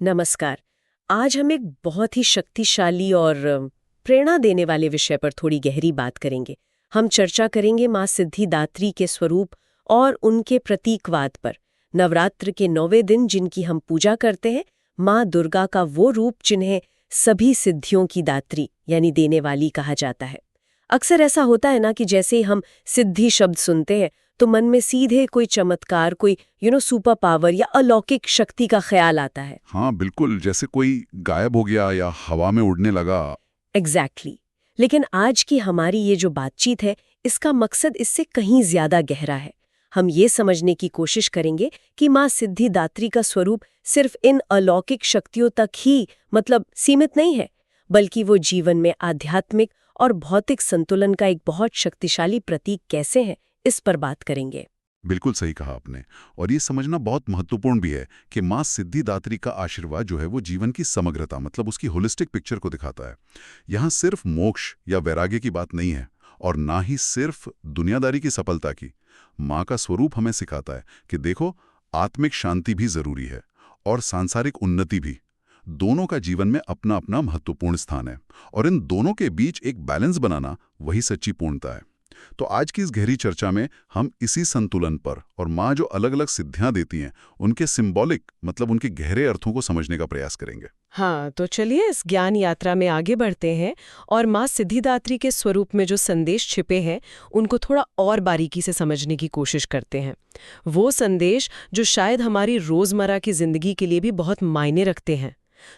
नमस्कार। आज हम एक बहुत ही शक्तिशाली और प्रेरणा देने वाले विषय पर थोड़ी गहरी बात करेंगे। हम चर्चा करेंगे माँ सिद्धिदात्री के स्वरूप और उनके प्रतीकवाद पर। नवरात्र के 9वें दिन जिनकी हम पूजा करते हैं, माँ दुर्गा का वो रूप जिन्हें सभी सिद्धियों की दात्री यानी देने वाली कहा जाता है। अक्सर ऐसा होता है ना कि जैसे ही हम सिद्धि शब्द सुनते हैं तो मन में सीधे कोई चमत्कार, कोई सुपर पावर या अलौकिक शक्ति का ख्याल आता है। हाँ बिल्कुल, जैसे कोई गायब हो गया या हवा में उड़ने लगा। एग्जैक्टली। लेकिन आज की हमारी ये जो बातचीत है, इसका मकसद इससे कहीं ज्यादा गहरा है। हम ये समझने की कोशिश करेंगे कि माँ सिद्धिदात्री का स्वरूप सिर्फ इन अलौकिक शक्तियों तक ही सीमित नहीं है, बल्कि वो जीवन में आध्यात्मिक और भौतिक संतुलन का एक बहुत शक्तिशाली प्रतीक कैसे है, इस पर बात करेंगे। बिल्कुल सही कहा आपने। और ये समझना बहुत महत्वपूर्ण भी है कि माँ सिद्धिदात्री का आशीर्वाद जो है वो जीवन की समग्रता उसकी होलिस्टिक पिक्चर को दिखाता है। यहाँ सिर्फ मोक्ष या वैराग्य की बात नहीं है और ना ही सिर्फ दुनियादारी की सफलता की। माँ का स्वरूप हमें सिखाता है कि देखो, आत्मिक शांति भी जरूरी है और सांसारिक उन्नति भी। दोनों का जीवन में अपना अपना महत्वपूर्ण स्थान है और इन दोनों के बीच एक बैलेंस बनाना वही सच्ची पूर्णता है। तो आज की इस गहरी चर्चा में हम इसी संतुलन पर और माँ जो अलग अलग सिद्धियां देती हैं उनके सिंबॉलिक उनके गहरे अर्थों को समझने का प्रयास करेंगे। हाँ, तो चलिए इस ज्ञान यात्रा में आगे बढ़ते हैं और माँ सिद्धिदात्री के स्वरूप में जो संदेश छिपे हैं उनको थोड़ा और बारीकी से समझने की कोशिश करते हैं। वो संदेश जो शायद हमारी रोजमर्रा की जिंदगी के लिए भी बहुत मायने रखते हैं।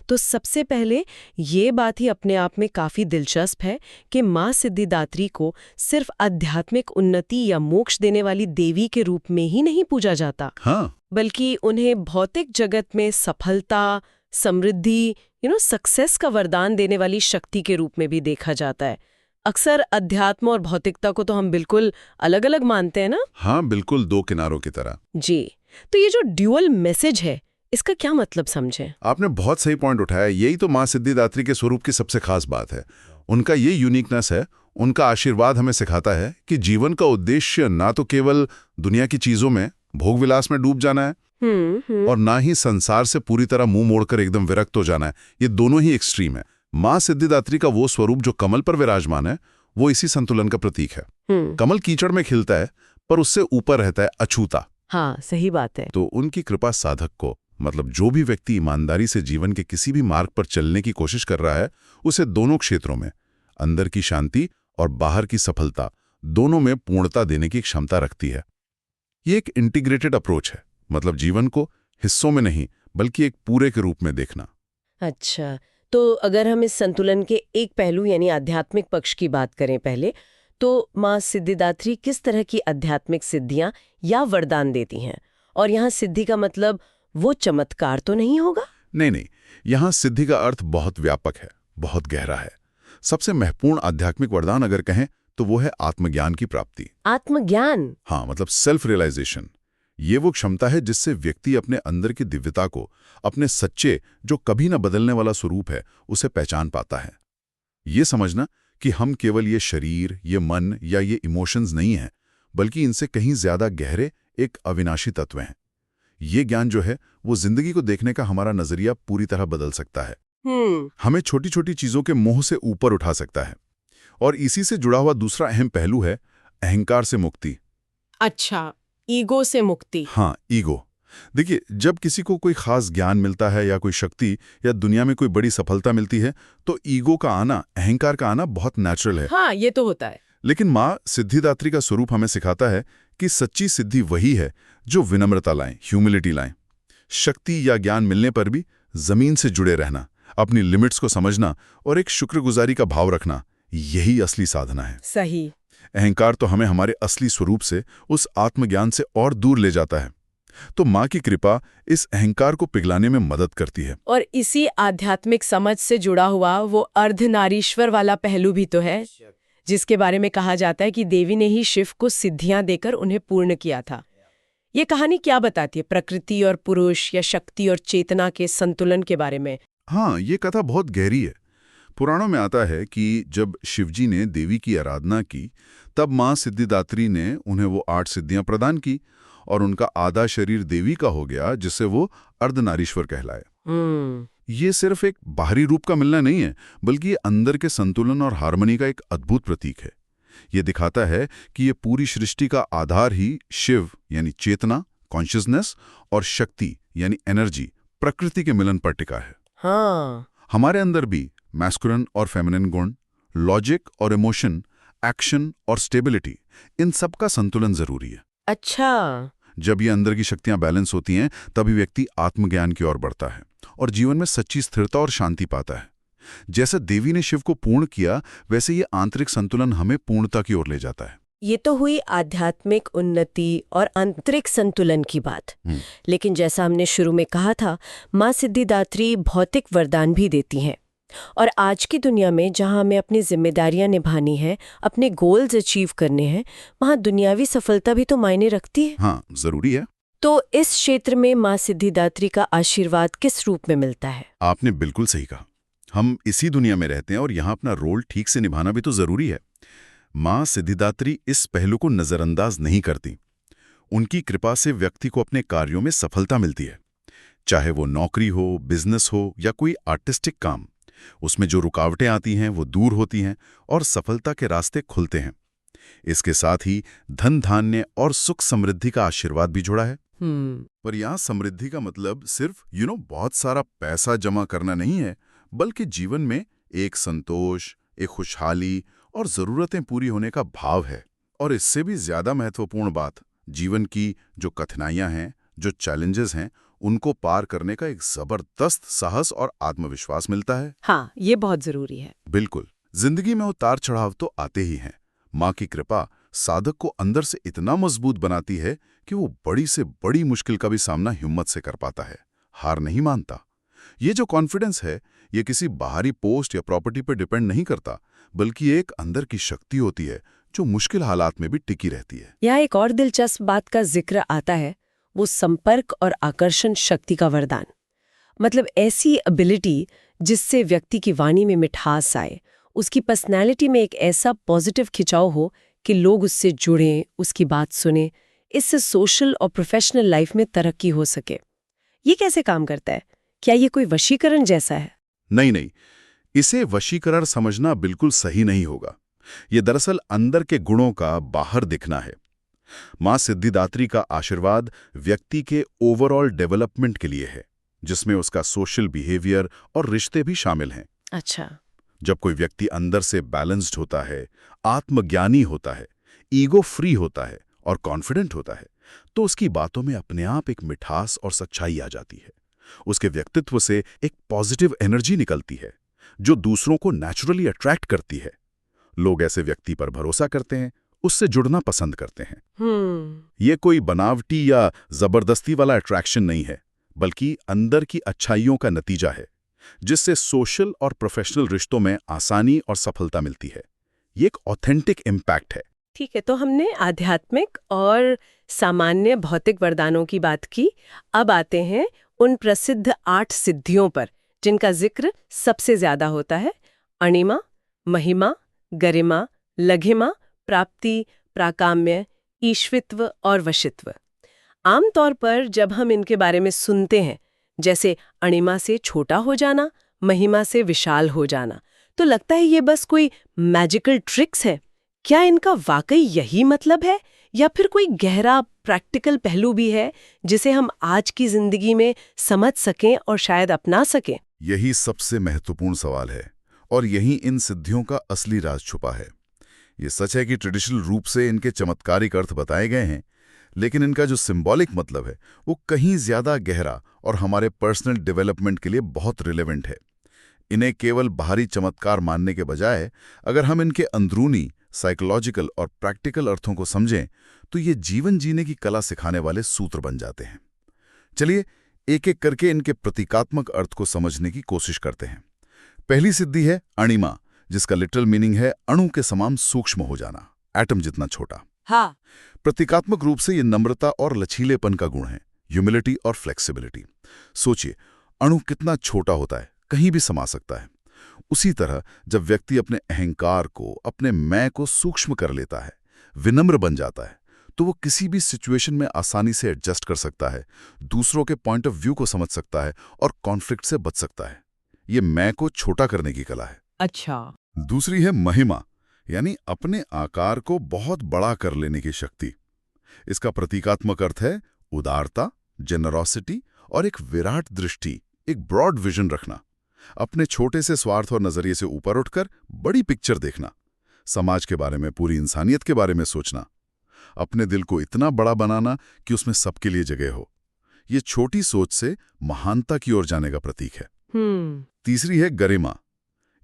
तो सबसे पहले ये बात ही अपने आप में काफी दिलचस्प है कि माँ सिद्धिदात्री को सिर्फ आध्यात्मिक उन्नति या मोक्ष देने वाली देवी के रूप में ही नहीं पूजा जाता, हाँ, बल्कि उन्हें भौतिक जगत में सफलता, समृद्धि, सक्सेस का वरदान देने वाली शक्ति के रूप में भी देखा जाता है। अक्सर अध्यात्म और भौतिकता को तो हम बिल्कुल अलग अलग मानते हैं ना। हाँ बिल्कुल, दो किनारों की तरह। जी, तो ये जो ड्यूअल मैसेज है, इसका क्या मतलब समझें? आपने बहुत सही पॉइंट उठाया। यही तो माँ सिद्धिदात्री के स्वरूप की सबसे खास बात है। उनका ये यूनिकनेस है। उनका आशीर्वाद हमें सिखाता है कि जीवन का उद्देश्य ना तो केवल दुनिया की चीजों में, भोग विलास में डूब जाना है और ना ही संसार से पूरी तरह मुंह मोड़कर एकदम विरक्त हो जाना है। ये दोनों ही एक्सट्रीम है। माँ सिद्धिदात्री का वो स्वरूप जो कमल पर विराजमान है, वो इसी संतुलन का प्रतीक है। कमल कीचड़ में खिलता है पर उससे ऊपर रहता है अछूता। हाँ, सही बात है। तो उनकी कृपा साधक को, जो भी व्यक्ति ईमानदारी से जीवन के किसी भी मार्ग पर चलने की कोशिश कर रहा है, उसे दोनों क्षेत्रों में, अंदर की शांति और बाहर की सफलता, दोनों में पूर्णता देने की क्षमता रखती है। ये एक इंटीग्रेटेड अप्रोच है, जीवन को हिस्सों में नहीं बल्कि एक पूरे के रूप में देखना। अच्छा, तो अगर हम इस संतुलन के एक पहलू यानी आध्यात्मिक पक्ष की बात करें पहले, तो माँ सिद्धिदात्री किस तरह की आध्यात्मिक सिद्धियां या वरदान देती हैं? और यहाँ सिद्धि का मतलब वो चमत्कार तो नहीं होगा? नहीं, यहाँ सिद्धि का अर्थ बहुत व्यापक है, बहुत गहरा है। सबसे महत्वपूर्ण आध्यात्मिक वरदान अगर कहें तो वो है आत्मज्ञान की प्राप्ति। आत्मज्ञान? हाँ, सेल्फ रियलाइजेशन। ये वो क्षमता है जिससे व्यक्ति अपने अंदर की दिव्यता को, अपने सच्चे जो कभी न बदलने वाला स्वरूप है, उसे पहचान पाता है। ये समझना कि हम केवल ये शरीर, ये मन या ये इमोशंस नहीं हैं, बल्कि इनसे कहीं ज्यादा गहरे एक अविनाशी तत्व हैं। ये ज्ञान जो है वो जिंदगी को देखने का हमारा नजरिया पूरी तरह बदल सकता है। हमें छोटी छोटी चीजों के मोह से ऊपर उठा सकता है। और इसी से जुड़ा हुआ दूसरा अहम पहलू है अहंकार से मुक्ति। अच्छा, ईगो से मुक्ति। हाँ, ईगो। देखिए, जब किसी को कोई खास ज्ञान मिलता है या कोई शक्ति या दुनिया में कोई बड़ी सफलता मिलती है तो ईगो का आना, अहंकार का आना बहुत नेचुरल है। हाँ, ये तो होता है। लेकिन माँ सिद्धिदात्री का स्वरूप हमें सिखाता है कि सच्ची सिद्धि वही है जो विनम्रता लाए, ह्यूमिलिटी लाए। शक्ति या ज्ञान मिलने पर भी जमीन से जुड़े रहना, अपनी लिमिट्स को समझना और एक शुक्रगुजारी का भाव रखना, यही असली साधना है। सही। अहंकार तो हमें हमारे असली स्वरूप से, उस आत्मज्ञान से और दूर ले जाता है। तो माँ की कृपा इस अहंकार को पिघलाने में मदद करती है। और इसी आध्यात्मिक समझ से जुड़ा हुआ वो अर्धनारीश्वर वाला पहलू भी तो है, जिसके बारे में कहा जाता है कि देवी ने ही शिव को सिद्धियां देकर उन्हें पूर्ण किया था। ये कहानी क्या बताती है प्रकृति और पुरुष या शक्ति और चेतना के संतुलन के बारे में? हाँ, ये कथा बहुत गहरी है। पुराणों में आता है कि जब शिवजी ने देवी की आराधना की, तब माँ सिद्धिदात्री ने उन्हें वो 8 सिद्धियां प्रदान की और उनका आधा शरीर देवी का हो गया, जिससे वो अर्धनारीश्वर कहलाए। ये सिर्फ एक बाहरी रूप का मिलना नहीं है, बल्कि ये अंदर के संतुलन और हार्मनी का एक अद्भुत प्रतीक है। ये दिखाता है कि ये पूरी सृष्टि का आधार ही शिव यानी चेतना, कॉन्शियसनेस और शक्ति यानी एनर्जी, प्रकृति के मिलन पर टिका है। हाँ। हमारे अंदर भी मैस्कुलिन और फेमिनिन गुण, लॉजिक और इमोशन, एक्शन और स्टेबिलिटी, इन सब का संतुलन जरूरी है। अच्छा। जब ये अंदर की शक्तियां बैलेंस होती हैं, तभी व्यक्ति आत्मज्ञान की ओर बढ़ता है और जीवन में सच्ची स्थिरता और शांति पाता है। जैसे देवी ने शिव को पूर्ण किया, वैसे ये आंतरिक संतुलन हमें पूर्णता की ओर ले जाता है। ये तो हुई आध्यात्मिक उन्नति और आंतरिक संतुलन की बात। लेकिन जैसा हमने शुरू में कहा था, माँ सिद्धिदात्री भौतिक वरदान भी देती हैं। और आज की दुनिया में जहाँ हमें अपनी जिम्मेदारियां निभानी है, अपने गोल्स अचीव करने हैं, वहाँ दुनियावी सफलता भी तो मायने रखती है। हाँ, जरूरी है। तो इस क्षेत्र में माँ सिद्धिदात्री का आशीर्वाद किस रूप में मिलता है? आपने बिल्कुल सही कहा। हम इसी दुनिया में रहते हैं और यहाँ अपना रोल ठीक से निभाना भी तो जरूरी है। माँ सिद्धिदात्री इस पहलू को नजरअंदाज नहीं करती। उनकी कृपा से व्यक्ति को अपने कार्यों में सफलता मिलती है, चाहे वो नौकरी हो, बिजनेस हो या कोई आर्टिस्टिक काम। उसमें जो रुकावटें आती हैं वो दूर होती हैं और सफलता के रास्ते खुलते हैं। इसके साथ ही धन, धान्य और सुख समृद्धि का आशीर्वाद भी जुड़ा है। पर यहाँ समृद्धि का मतलब सिर्फ बहुत सारा पैसा जमा करना नहीं है, बल्कि जीवन में एक संतोष, एक खुशहाली और जरूरतें पूरी होने का भाव है। और इससे भी ज्यादा महत्वपूर्ण बात, जीवन की जो कठिनाइयां हैं, जो चैलेंजेस हैं, उनको पार करने का एक जबरदस्त साहस और आत्मविश्वास मिलता है। हाँ, ये बहुत जरूरी है। बिल्कुल। जिंदगी में उतार चढ़ाव तो आते ही हैं। माँ की कृपा साधक को अंदर से इतना मजबूत बनाती है कि वो बड़ी से बड़ी मुश्किल का भी सामना हिम्मत से कर पाता है, हार नहीं मानता। ये जो कॉन्फिडेंस है, ये किसी बाहरी पोस्ट या प्रॉपर्टी पर डिपेंड नहीं करता, बल्कि एक अंदर की शक्ति होती है जो मुश्किल हालात में भी टिकी रहती है। यहाँ एक और दिलचस्प बात का जिक्र आता है, वो संपर्क और आकर्षण शक्ति का वरदान। मतलब ऐसी एबिलिटी जिससे व्यक्ति की वाणी में मिठास आए, उसकी पर्सनैलिटी में एक ऐसा पॉजिटिव खिंचाव हो कि लोग उससे जुड़ें, उसकी बात सुने। इससे सोशल और प्रोफेशनल लाइफ में तरक्की हो सके। ये कैसे काम करता है? क्या ये कोई वशीकरण जैसा है? नहीं, इसे वशीकरण समझना बिल्कुल सही नहीं होगा। ये दरअसल अंदर के गुणों का बाहर दिखना है। माँ सिद्धिदात्री का आशीर्वाद व्यक्ति के ओवरऑल डेवलपमेंट के लिए है, जिसमें उसका सोशल बिहेवियर और रिश्ते भी शामिल हैं। अच्छा। जब कोई व्यक्ति अंदर से बैलेंस्ड होता है, आत्मज्ञानी होता है, ईगो फ्री होता है और कॉन्फिडेंट होता है, तो उसकी बातों में अपने आप एक मिठास और सच्चाई आ जाती है। उसके व्यक्तित्व से एक पॉजिटिव एनर्जी निकलती है जो दूसरों को नेचुरली अट्रैक्ट करती है। लोग ऐसे व्यक्ति पर भरोसा करते हैं, उससे जुड़ना पसंद करते हैं। ये कोई बनावटी या जबरदस्ती वाला अट्रैक्शन नहीं है, बल्कि अंदर की अच्छाइयों का नतीजा है, जिससे सोशल और प्रोफेशनल रिश्तों में आसानी और सफलता मिलती है। ये एक ऑथेंटिक इम्पैक्ट है। ठीक है, तो हमने आध्यात्मिक और सामान्य भौतिक वरदानों की बात की। अब आते हैं उन प्रसिद्ध 8 सिद्धियों पर जिनका जिक्र सबसे ज्यादा होता है। अणिमा, महिमा, गरिमा, लघिमा, प्राप्ति, प्राकाम्य, ईश्वित्व और वशित्व। आमतौर पर जब हम इनके बारे में सुनते हैं, जैसे अणिमा से छोटा हो जाना, महिमा से विशाल हो जाना, तो लगता है ये बस कोई मैजिकल ट्रिक्स है। क्या इनका वाकई यही मतलब है या फिर कोई गहरा प्रैक्टिकल पहलू भी है जिसे हम आज की जिंदगी में समझ सकें और शायद अपना सकें? यही सबसे महत्वपूर्ण सवाल है और यही इन सिद्धियों का असली राज छुपा है। ये सच है कि ट्रेडिशनल रूप से इनके चमत्कारिक अर्थ बताए गए हैं, लेकिन इनका जो सिंबॉलिक मतलब है वो कहीं ज्यादा गहरा और हमारे पर्सनल डेवलपमेंट के लिए बहुत रिलेवेंट है। इन्हें केवल बाहरी चमत्कार मानने के बजाय अगर हम इनके अंदरूनी, साइकोलॉजिकल और प्रैक्टिकल अर्थों को समझें तो ये जीवन जीने की कला सिखाने वाले सूत्र बन जाते हैं। चलिए एक एक करके इनके प्रतीकात्मक अर्थ को समझने की कोशिश करते हैं। पहली सिद्धि है अणिमा, जिसका लिटरल मीनिंग है अणु के समान सूक्ष्म हो जाना, एटम जितना छोटा। हाँ। प्रतीकात्मक रूप से ये नम्रता और लचीलेपन का गुण है, ह्यूमिलिटी और फ्लेक्सिबिलिटी। सोचिए, अणु कितना छोटा होता है, कहीं भी समा सकता है। उसी तरह जब व्यक्ति अपने अहंकार को, अपने मैं को सूक्ष्म कर लेता है, विनम्र बन जाता है, तो वो किसी भी सिचुएशन में आसानी से एडजस्ट कर सकता है, दूसरों के पॉइंट ऑफ व्यू को समझ सकता है और कॉन्फ्लिक्ट से बच सकता है। ये मैं को छोटा करने की कला है। अच्छा। दूसरी है महिमा, यानी अपने आकार को बहुत बड़ा कर लेने की शक्ति। इसका प्रतीकात्मक अर्थ है उदारता, जेनरोसिटी और एक विराट दृष्टि, एक ब्रॉड विजन रखना। अपने छोटे से स्वार्थ और नजरिए से ऊपर उठकर बड़ी पिक्चर देखना, समाज के बारे में, पूरी इंसानियत के बारे में सोचना, अपने दिल को इतना बड़ा बनाना कि उसमें सबके लिए जगह हो। ये छोटी सोच से महानता की ओर जाने का प्रतीक है। तीसरी है गरिमा,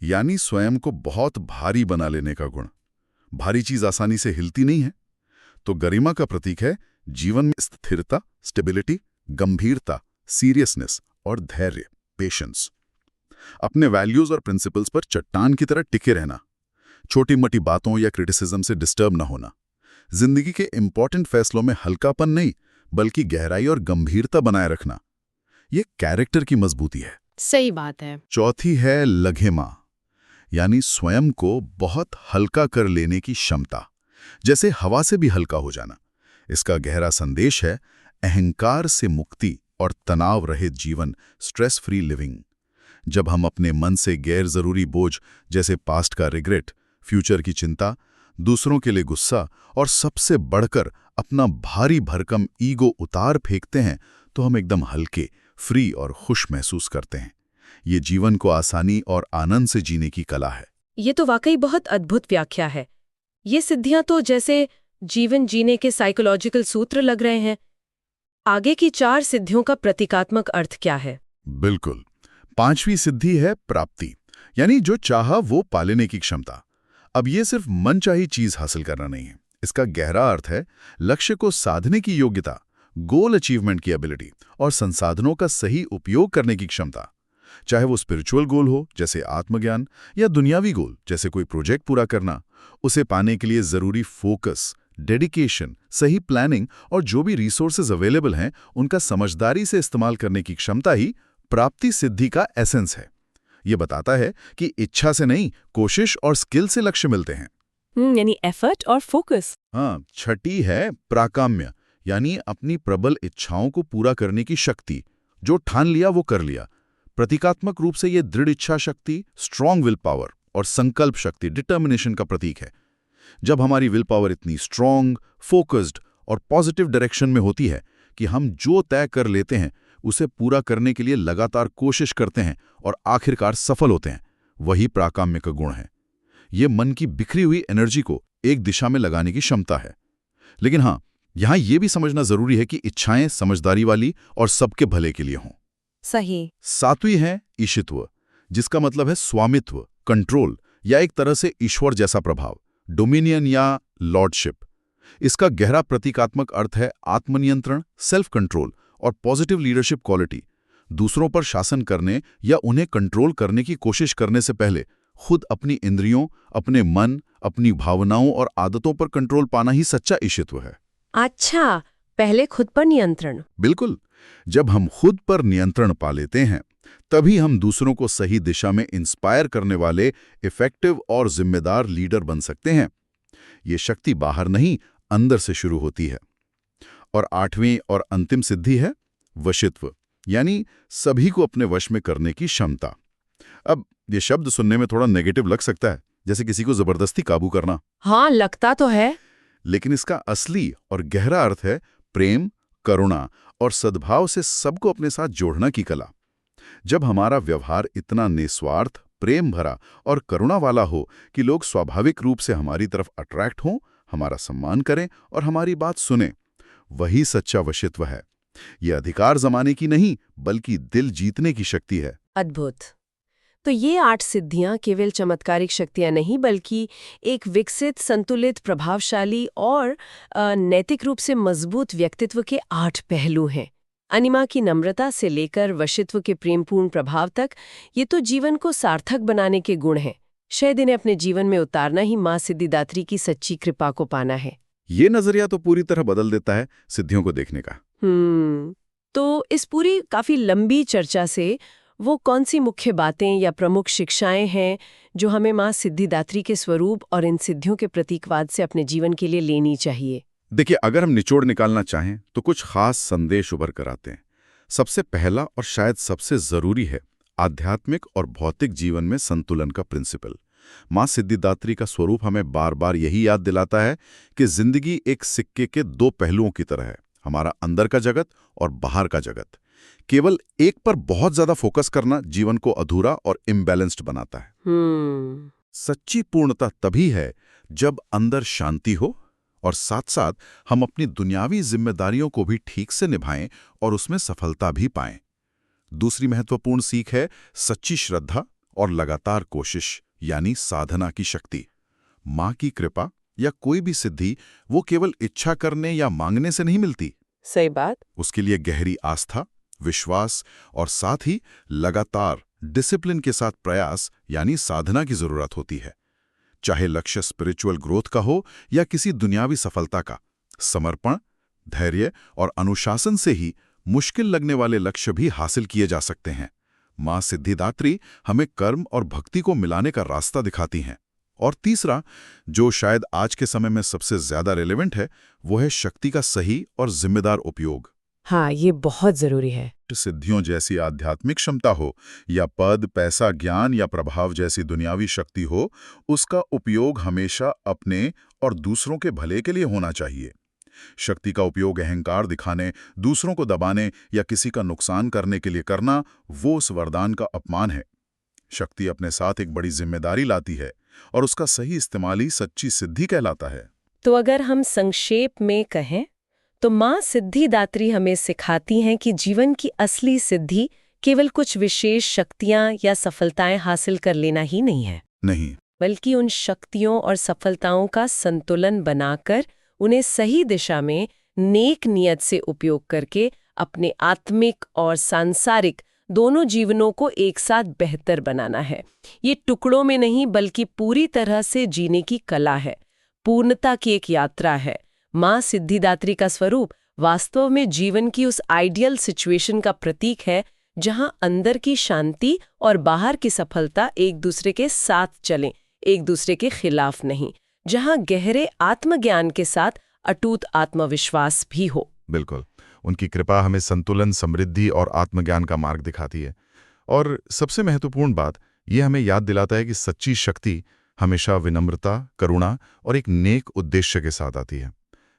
यानी स्वयं को बहुत भारी बना लेने का गुण। भारी चीज आसानी से हिलती नहीं है, तो गरिमा का प्रतीक है जीवन में स्थिरता, स्टेबिलिटी, गंभीरता, सीरियसनेस और धैर्य, पेशेंस। अपने वैल्यूज और प्रिंसिपल्स पर चट्टान की तरह टिके रहना, छोटी मोटी बातों या क्रिटिसिज्म से डिस्टर्ब ना होना, जिंदगी के इंपॉर्टेंट फैसलों में हल्कापन नहीं बल्कि गहराई और गंभीरता बनाए रखना, ये कैरेक्टर की मजबूती है। सही बात है। चौथी है लघिमा, यानी स्वयं को बहुत हल्का कर लेने की क्षमता, जैसे हवा से भी हल्का हो जाना। इसका गहरा संदेश है अहंकार से मुक्ति और तनाव रहित जीवन, स्ट्रेस फ्री लिविंग। जब हम अपने मन से गैर जरूरी बोझ जैसे पास्ट का रिग्रेट, फ्यूचर की चिंता, दूसरों के लिए गुस्सा और सबसे बढ़कर अपना भारी भरकम ईगो उतार फेंकते हैं, तो हम एकदम हल्के, फ्री और खुश महसूस करते हैं। ये जीवन को आसानी और आनंद से जीने की कला है। ये तो वाकई बहुत अद्भुत व्याख्या है। ये सिद्धियां तो जैसे जीवन जीने के साइकोलॉजिकल सूत्र लग रहे हैं। आगे की 4 सिद्धियों का प्रतीकात्मक अर्थ क्या है? बिल्कुल। 5वीं सिद्धि है प्राप्ति, यानी जो चाहा वो पा लेने की क्षमता। अब ये सिर्फ मनचाही चीज हासिल करना नहीं है, इसका गहरा अर्थ है लक्ष्य को साधने की योग्यता, गोल अचीवमेंट की एबिलिटी और संसाधनों का सही उपयोग करने की क्षमता। चाहे वो स्पिरिचुअल गोल हो जैसे आत्मज्ञान या दुनियावी गोल जैसे कोई प्रोजेक्ट पूरा करना, उसे पाने के लिए जरूरी फोकस, डेडिकेशन, सही प्लानिंग और जो भी रिसोर्सेज अवेलेबल हैं उनका समझदारी से इस्तेमाल करने की क्षमता ही प्राप्ति सिद्धि का एसेंस है। ये बताता है कि इच्छा से नहीं, कोशिश और स्किल से लक्ष्य मिलते हैं। यानी एफर्ट और फोकस। हाँ, छठी है प्राकाम्य, यानी अपनी प्रबल इच्छाओं को पूरा करने की शक्ति। जो ठान लिया वो कर लिया। प्रतीकात्मक रूप से ये दृढ़ इच्छा शक्ति, स्ट्रॉन्ग विल पावर और संकल्प शक्ति, डिटर्मिनेशन का प्रतीक है। जब हमारी विल पावर इतनी स्ट्रॉन्ग, फोकस्ड और पॉजिटिव डायरेक्शन में होती है कि हम जो तय कर लेते हैं उसे पूरा करने के लिए लगातार कोशिश करते हैं और आखिरकार सफल होते हैं, वही प्राकाम्य का गुण है। ये मन की बिखरी हुई एनर्जी को एक दिशा में लगाने की क्षमता है। लेकिन हाँ, यहां यह भी समझना जरूरी है कि इच्छाएं समझदारी वाली और सबके भले के लिए हों। सही। 7वीं है ईशित्व, जिसका मतलब है स्वामित्व, कंट्रोल या एक तरह से ईश्वर जैसा प्रभाव, डोमिनियन या लॉर्डशिप। इसका गहरा प्रतीकात्मक अर्थ है आत्मनियंत्रण, सेल्फ कंट्रोल और पॉजिटिव लीडरशिप क्वालिटी। दूसरों पर शासन करने या उन्हें कंट्रोल करने की कोशिश करने से पहले खुद अपनी इंद्रियों, अपने मन, अपनी भावनाओं और आदतों पर कंट्रोल पाना ही सच्चा ईशित्व है। अच्छा, पहले खुद पर नियंत्रण। बिल्कुल। जब हम खुद पर नियंत्रण पा लेते हैं तभी हम दूसरों को सही दिशा में इंस्पायर करने वाले इफेक्टिव और जिम्मेदार लीडर बन सकते हैं। ये शक्ति बाहर नहीं, अंदर से शुरू होती है। और 8वीं और अंतिम सिद्धि है वशित्व, यानी सभी को अपने वश में करने की क्षमता। अब ये शब्द सुनने में थोड़ा नेगेटिव लग सकता है, जैसे किसी को जबरदस्ती काबू करना। हाँ, लगता तो है। लेकिन इसका असली और गहरा अर्थ है प्रेम, करुणा और सद्भाव से सबको अपने साथ जोड़ना की कला। जब हमारा व्यवहार इतना निस्वार्थ, प्रेम भरा और करुणा वाला हो कि लोग स्वाभाविक रूप से हमारी तरफ अट्रैक्ट हों, हमारा सम्मान करें और हमारी बात सुने, वही सच्चा वशित्व है। यह अधिकार जमाने की नहीं बल्कि दिल जीतने की शक्ति है। अद्भुत। तो ये 8 सिद्धियां केवल चमत्कारिक शक्तियां नहीं बल्कि एक विकसित, संतुलित, प्रभावशाली और नैतिक रूप से मजबूत व्यक्तित्व के 8 पहलू हैं। अनिमा की नम्रता से लेकर वशित्व के प्रेमपूर्ण प्रभाव तक ये तो जीवन को सार्थक बनाने के गुण हैं। शायद इन्हें अपने जीवन में उतारना ही माँ सिद्धिदात्री की सच्ची कृपा को पाना है। ये नजरिया तो पूरी तरह बदल देता है सिद्धियों को देखने का। तो इस पूरी काफी लंबी चर्चा से वो कौन सी मुख्य बातें या प्रमुख शिक्षाएं हैं जो हमें माँ सिद्धिदात्री के स्वरूप और इन सिद्धियों के प्रतीकवाद से अपने जीवन के लिए लेनी चाहिए? देखिए, अगर हम निचोड़ निकालना चाहें तो कुछ खास संदेश उभर कर आते हैं। सबसे पहला और शायद सबसे जरूरी है आध्यात्मिक और भौतिक जीवन में संतुलन का प्रिंसिपल। मां सिद्धिदात्री का स्वरूप हमें बार बार यही याद दिलाता है कि जिंदगी एक सिक्के के दो पहलुओं की तरह है, हमारा अंदर का जगत और बाहर का जगत। केवल एक पर बहुत ज्यादा फोकस करना जीवन को अधूरा और इम्बैलेंस्ड बनाता है। सच्ची पूर्णता तभी है जब अंदर शांति हो और साथ साथ हम अपनी दुनियावी जिम्मेदारियों को भी ठीक से निभाएं और उसमें सफलता भी पाएं। दूसरी महत्वपूर्ण सीख है सच्ची श्रद्धा और लगातार कोशिश, यानी साधना की शक्ति। मां की कृपा या कोई भी सिद्धि वो केवल इच्छा करने या मांगने से नहीं मिलती। सही बात। उसके लिए गहरी आस्था, विश्वास और साथ ही लगातार डिसिप्लिन के साथ प्रयास यानी साधना की जरूरत होती है। चाहे लक्ष्य स्पिरिचुअल ग्रोथ का हो या किसी दुनियावी सफलता का, समर्पण, धैर्य और अनुशासन से ही मुश्किल लगने वाले लक्ष्य भी हासिल किए जा सकते हैं। मां सिद्धिदात्री हमें कर्म और भक्ति को मिलाने का रास्ता दिखाती हैं। और तीसरा, जो शायद आज के समय में सबसे ज्यादा रेलेवेंट है, वो है शक्ति का सही और जिम्मेदार उपयोग। हाँ, ये बहुत जरूरी है। सिद्धियों जैसी आध्यात्मिक क्षमता हो या पद, पैसा, ज्ञान या प्रभाव जैसी दुनियावी शक्ति हो, उसका उपयोग हमेशा अपने और दूसरों के भले के लिए होना चाहिए। शक्ति का उपयोग अहंकार दिखाने, दूसरों को दबाने या किसी का नुकसान करने के लिए करना, वो उस वरदान का अपमान है। शक्ति अपने साथ एक बड़ी जिम्मेदारी लाती है और उसका सही इस्तेमाल ही सच्ची सिद्धि कहलाता है। तो अगर हम संक्षेप में कहें तो मां सिद्धिदात्री हमें सिखाती हैं कि जीवन की असली सिद्धि केवल कुछ विशेष शक्तियां या सफलताएं हासिल कर लेना ही नहीं है, नहीं, बल्कि उन शक्तियों और सफलताओं का संतुलन बनाकर उन्हें सही दिशा में नेक नियत से उपयोग करके अपने आत्मिक और सांसारिक दोनों जीवनों को एक साथ बेहतर बनाना है। ये टुकड़ों में नहीं बल्कि पूरी तरह से जीने की कला है, पूर्णता की एक यात्रा है। मां सिद्धिदात्री का स्वरूप वास्तव में जीवन की उस आइडियल सिचुएशन का प्रतीक है जहां अंदर की शांति और बाहर की सफलता एक दूसरे के साथ चलें, एक दूसरे के खिलाफ नहीं, जहां गहरे आत्मज्ञान के साथ अटूट आत्मविश्वास भी हो। बिल्कुल। उनकी कृपा हमें संतुलन, समृद्धि और आत्मज्ञान का मार्ग दिखाती है। और सबसे महत्वपूर्ण बात, ये हमें याद दिलाता है कि सच्ची शक्ति हमेशा विनम्रता, करुणा और एक नेक उद्देश्य के साथ आती है।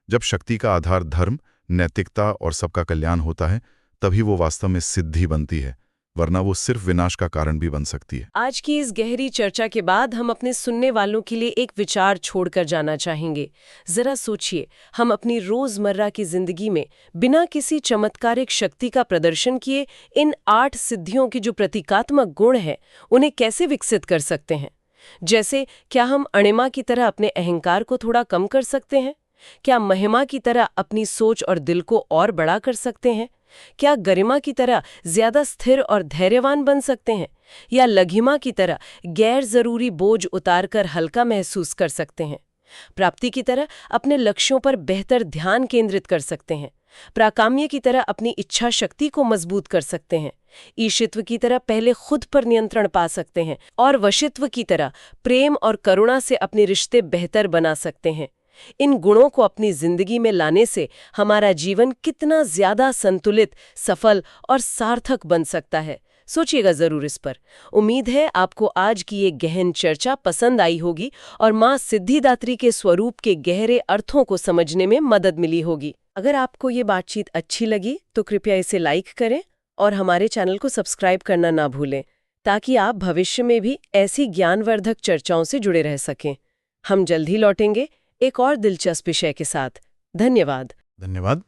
जब शक्ति का आधार धर्म, नैतिकता और सबका कल्याण होता है, तभी वो वास्तव में सिद्धि बनती है, वरना वो सिर्फ विनाश का कारण भी बन सकती है। आज की इस गहरी चर्चा के बाद हम अपने सुनने वालों के लिए एक विचार छोड़कर जाना चाहेंगे। जरा सोचिए, हम अपनी रोजमर्रा की जिंदगी में बिना किसी चमत्कारिक शक्ति का प्रदर्शन किए इन 8 सिद्धियों के जो प्रतीकात्मक गुण हैं, उन्हें कैसे विकसित कर सकते हैं। जैसे, क्या हम अणिमा की तरह अपने अहंकार को थोड़ा कम कर सकते हैं? क्या महिमा की तरह अपनी सोच और दिल को और बड़ा कर सकते हैं? क्या गरिमा की तरह ज्यादा स्थिर और धैर्यवान बन सकते हैं? या लघिमा की तरह गैर जरूरी बोझ उतारकर हल्का महसूस कर सकते हैं? प्राप्ति की तरह अपने लक्ष्यों पर बेहतर ध्यान केंद्रित कर सकते हैं? प्राकाम्य की तरह अपनी इच्छा शक्ति को मजबूत कर सकते हैं? ईशित्व की तरह पहले खुद पर नियंत्रण पा सकते हैं? और वशित्व की तरह प्रेम और करुणा से अपने रिश्ते बेहतर बना सकते हैं? इन गुणों को अपनी जिंदगी में लाने से हमारा जीवन कितना ज्यादा संतुलित, सफल और सार्थक बन सकता है। सोचिएगा जरूर इस पर। उम्मीद है आपको आज की ये गहन चर्चा पसंद आई होगी और मां सिद्धिदात्री के स्वरूप के गहरे अर्थों को समझने में मदद मिली होगी। अगर आपको ये बातचीत अच्छी लगी तो कृपया इसे लाइक करें और हमारे चैनल को सब्सक्राइब करना ना भूलें, ताकि आप भविष्य में भी ऐसी ज्ञानवर्धक चर्चाओं से जुड़े रह सकें। हम जल्द ही लौटेंगे एक और दिलचस्प विषय के साथ। धन्यवाद। धन्यवाद।